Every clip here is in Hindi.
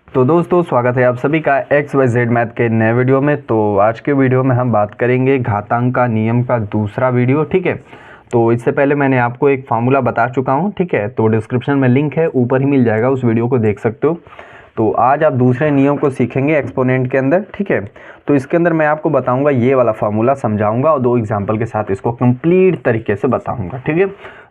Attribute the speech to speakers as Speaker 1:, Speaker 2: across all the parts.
Speaker 1: तो दोस्तों स्वागत है आप सभी का XYZ मैथ के नए वीडियो में। तो आज के वीडियो में हम बात करेंगे घातांक का नियम का दूसरा वीडियो। ठीक है, तो इससे पहले मैंने आपको एक फार्मूला बता चुका हूं। ठीक है, तो डिस्क्रिप्शन में लिंक है, ऊपर ही मिल जाएगा, उस वीडियो को देख सकते हो। तो आज आप दूसरे नियम को सीखेंगे एक्सपोनेंट के अंदर। ठीक है, तो इसके अंदर मैं आपको बताऊंगा ये वाला फार्मूला, समझाऊंगा और 2 एग्जाम्पल के साथ इसको कंप्लीट तरीके से बताऊंगा। ठीक है,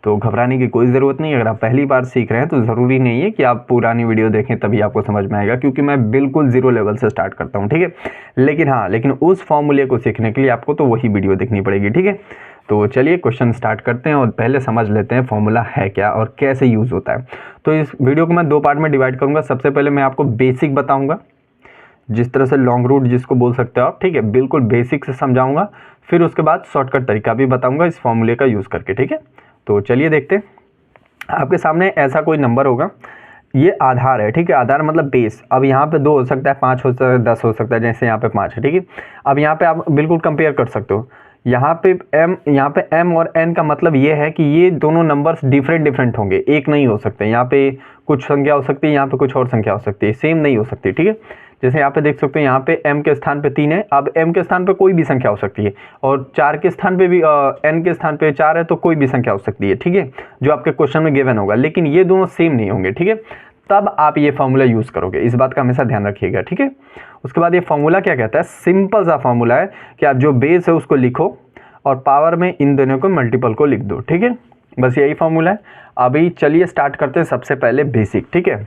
Speaker 1: तो घबराने की कोई ज़रूरत नहीं। अगर आप पहली बार सीख रहे हैं तो ज़रूरी नहीं है कि आप पुरानी वीडियो देखें तभी आपको समझ में आएगा, क्योंकि मैं बिल्कुल ज़ीरो लेवल से स्टार्ट करता हूँ। ठीक है, लेकिन उस फॉर्मूले को सीखने के लिए आपको तो वही वीडियो देखनी पड़ेगी। ठीक है, तो चलिए क्वेश्चन स्टार्ट करते हैं और पहले समझ लेते हैं फॉर्मूला है क्या और कैसे यूज़ होता है। तो इस वीडियो को मैं 2 पार्ट में डिवाइड करूँगा। सबसे पहले मैं आपको बेसिक बताऊँगा, जिस तरह से लॉन्ग रूट जिसको बोल सकते हो आप। ठीक है, बिल्कुल बेसिक से समझाऊंगा। फिर उसके बाद शॉर्टकट तरीका भी बताऊंगा इस फॉर्मूले का यूज़ करके। ठीक है, तो चलिए देखते हैं। आपके सामने ऐसा कोई नंबर होगा, ये आधार है। ठीक है, आधार मतलब बेस। अब यहाँ पे 2 हो सकता है, 5 हो सकता है, 10 हो सकता है, जैसे यहाँ पे 5 है। ठीक है, अब यहाँ पे आप बिल्कुल कंपेयर कर सकते हो। यहाँ पे m और n का मतलब ये है कि ये दोनों नंबर्स डिफरेंट होंगे, एक नहीं हो सकते। यहाँ पे कुछ संख्या हो सकती है, यहाँ पे कुछ और संख्या हो सकती है, सेम नहीं हो सकती। ठीक है, जैसे यहाँ पे देख सकते हो, यहाँ पे m के स्थान पे 3 है। अब m के स्थान पे कोई भी संख्या हो सकती है, और 4 के स्थान पे भी n के स्थान पे 4 है, तो कोई भी संख्या हो सकती है। ठीक है, जो आपके क्वेश्चन में गिवन होगा, लेकिन ये दोनों सेम नहीं होंगे। ठीक है, तब आप ये फॉर्मूला यूज़ करोगे, इस बात का हमेशा ध्यान रखिएगा। ठीक है, उसके बाद ये फॉर्मूला क्या कहता है, सिंपल सा फॉर्मूला है कि आप जो बेस है उसको लिखो और पावर में इन दोनों को मल्टीपल को लिख दो। ठीक है, बस यही फॉर्मूला है। अभी चलिए स्टार्ट करते हैं। सबसे पहले बेसिक। ठीक है,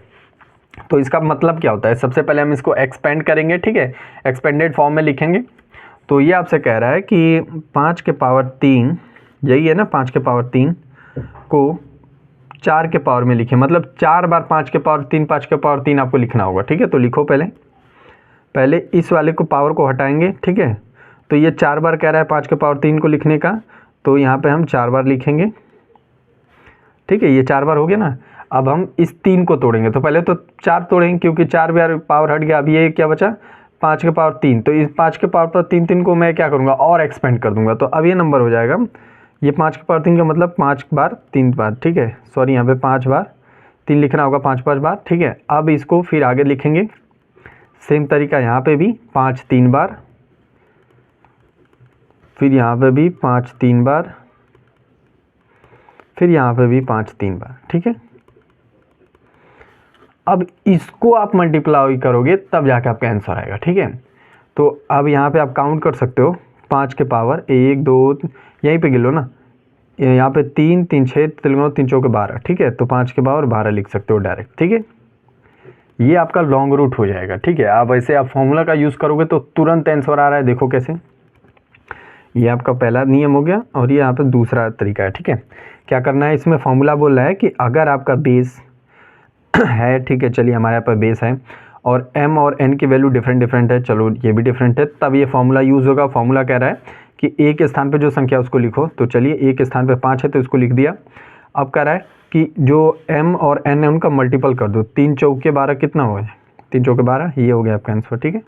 Speaker 1: तो इसका मतलब क्या होता है, सबसे पहले हम इसको एक्सपेंड करेंगे। ठीक है, एक्सपेंडेड फॉर्म में लिखेंगे। तो ये आपसे कह रहा है कि 5 के पावर 3, यही है ना, 5 के पावर 3 को 4 के पावर में लिखें, मतलब 4 बार 5 के पावर 3, 5 के पावर 3 आपको लिखना होगा। ठीक है, तो लिखो पहले इस वाले को पावर को हटाएंगे। ठीक है, तो ये 4 बार कह रहा है 5 के पावर 3 को लिखने का, तो यहाँ पे हम 4 बार लिखेंगे। ठीक है, ये 4 बार हो गया ना। अब हम इस 3 को तोड़ेंगे, तो पहले तो 4 तोड़ेंगे, क्योंकि 4 बार पावर हट गया। अब ये क्या बचा, 5 के पावर 3। तो इस 5 के पावर पर 3 को मैं क्या करूँगा, और एक्सपेंड कर दूंगा। तो अब ये नंबर हो जाएगा, ये 5 के पावर 3 का मतलब 5 बार 3 बार। ठीक है, सॉरी, यहाँ पे 5 बार 3 लिखना होगा, 5 बार। ठीक है, अब इसको फिर आगे लिखेंगे सेम तरीका, यहाँ पे भी 5 3 बार, फिर यहाँ पे भी 5 3 बार, फिर यहाँ पे भी 5 3 बार। ठीक है, अब इसको आप मल्टीप्लाई करोगे तब जाके आपका आंसर आएगा। ठीक है, तो अब यहाँ पे आप काउंट कर सकते हो, 5 के पावर 1 2, यहीं पे गिलो ना, यहाँ पे 3 3 6 3 चौके 12। ठीक है, तो 5 के पावर 12 लिख सकते हो डायरेक्ट। ठीक है, ये आपका लॉन्ग रूट हो जाएगा। ठीक है, आप ऐसे आप फॉर्मूला का यूज़ करोगे तो तुरंत आंसर आ रहा है। देखो कैसे, ये आपका पहला नियम हो गया, और ये यहाँ पे दूसरा तरीका है। ठीक है, क्या करना है, इसमें फॉर्मूला बोल रहा है कि अगर आपका बेस है, ठीक है, चलिए हमारे यहाँ पर बेस है और m और n की वैल्यू डिफरेंट है, चलो ये भी डिफरेंट है, तब ये फॉर्मूला यूज़ होगा। फॉर्मूला कह रहा है कि a के स्थान पे जो संख्या उसको लिखो। तो चलिए a के स्थान पे 5 है, तो इसको लिख दिया। अब कह रहा है कि जो m और n है उनका मल्टीपल कर दो। 3 चौके 12 कितना हो गया, 3 चौके 12, ये हो गया आपका आंसर। ठीक है,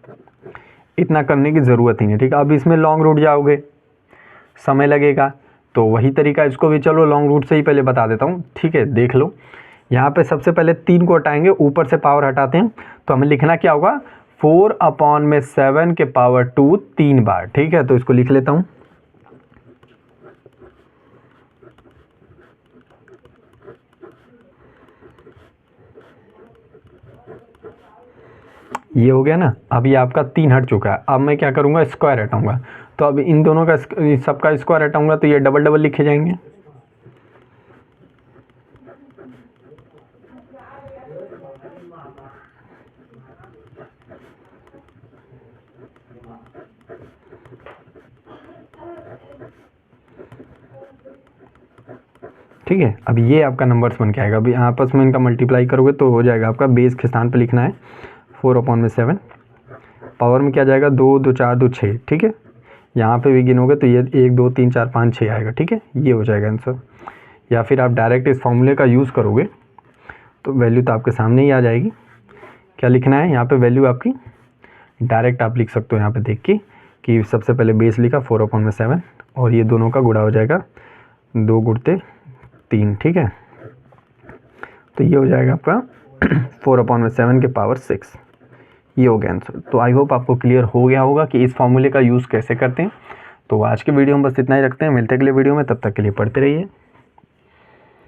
Speaker 1: इतना करने की ज़रूरत ही नहीं। ठीक है, अब इसमें लॉन्ग रूट जाओगे, समय लगेगा, तो वही तरीका इसको भी चलो लॉन्ग रूट से ही पहले बता देता हूँ। ठीक है, देख लो, यहाँ पे सबसे पहले 3 को हटाएंगे, ऊपर से पावर हटाते हैं, तो हमें लिखना क्या होगा, 4/7 के पावर 2 3 बार। ठीक है, तो इसको लिख लेता हूँ। ये हो गया ना। अब ये आपका 3 हट चुका है। अब मैं क्या करूँगा, स्क्वायर हटाऊंगा। तो अब इन दोनों का सबका स्क्वायर हटाऊंगा, तो ये डबल डबल लिखे जाएंगे। ठीक है, अब ये आपका नंबर्स बन के आएगा। अभी आपस में इनका मल्टीप्लाई करोगे तो हो जाएगा आपका, बेस के स्थान पे लिखना है 4/7, पावर में क्या जाएगा, 2 2 4 2 6। ठीक है, यहाँ पे भी गिनोगे तो ये 1 2 3 4 5 6 आएगा। ठीक है, ये हो जाएगा आंसर। या फिर आप डायरेक्ट इस फॉर्मूले का यूज़ करोगे तो वैल्यू तो आपके सामने ही आ जाएगी। क्या लिखना है, यहाँ पे वैल्यू आपकी डायरेक्ट आप लिख सकते हो, यहाँ पे देख के कि सबसे पहले बेस लिखा 4/7, और ये दोनों का गुणा हो जाएगा 2 गुणते 3। ठीक है, तो ये हो जाएगा आपका 4/7 के पावर 6। ये हो गया आंसर। तो आई होप आपको क्लियर हो गया होगा कि इस फॉर्मूले का यूज़ कैसे करते हैं। तो आज के वीडियो में बस इतना ही रखते हैं, मिलते हैं अगले वीडियो में, तब तक के लिए पढ़ते रहिए।